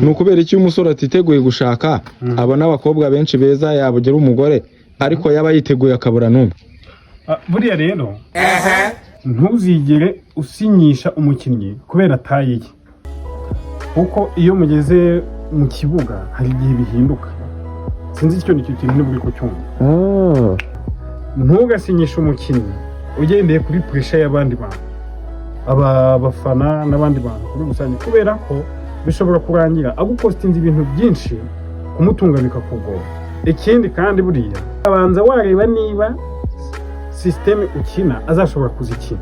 nukubera iki umusore atiteguye gushaka abona abakobwa benshi beza yabugira umugore ariko yaba yiteguye akabura numwe. Buriya rero ntuzigere usinyisha umukinnyi kubera ataye, kuko iyo mugeze mu kibuga hari igihe bihinduka. Sinzi icyo nicyo kintu nibwo ko cyumva. Ntugasinyisha umukinnyi ugendeye kuri pressure y'abandi bantu, abafana n'abandi bantu kuri rusange, kubera ko bishobora kurangira agukostinze ibintu byinshi kumutunga bikakugora. Ikindi kandi buriya abanza wareba niba system ukina azashobora kuzikina,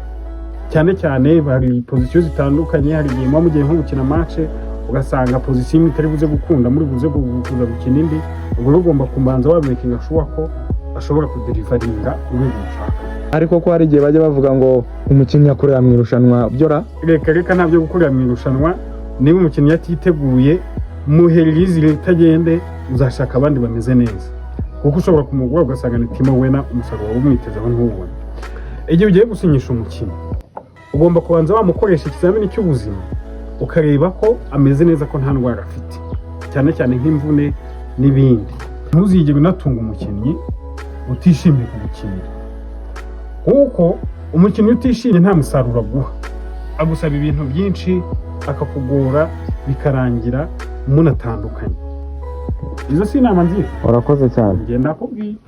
cyane cyane bari position zitandukanye. Hari igihe mugiye nko gukina match ugasanga position itari buze gukunda, muri buze kuza gukina indi, ubwo ugomba kumbanza wamakinga sure ko ashobora kudelivaringa urwego ushaka. Ariko ko hari igihe bajya bavuga ngo umukinnyi akorera mu irushanwa byora reka ntabyo gukorera mu irushanwa. Niba umukinnyi atiteguye muheririze itagende, uzashaka abandi bameze neza, kuko ushobora kumugura ugasanga ni Timo Werner umusaruro w'umwitezeho ntubone. Igihe ugiye gusinyisha umukinnyi ugomba kubanza wamukoresha ikizamini cy'ubuzima ukareba ko ameze neza, ko nta ndwara afite, cyane cyane nk'imvune n'ibindi. Ntuzigere unatunga umukinnyi utishimiye kugukinira, kuko umukinnyi utishimye nta musaruro aguha, agusaba ibintu byinshi akakugora bikarangira munatandukanye. Izo si inama nziza. Urakoze cyane. Ngenda kubwira.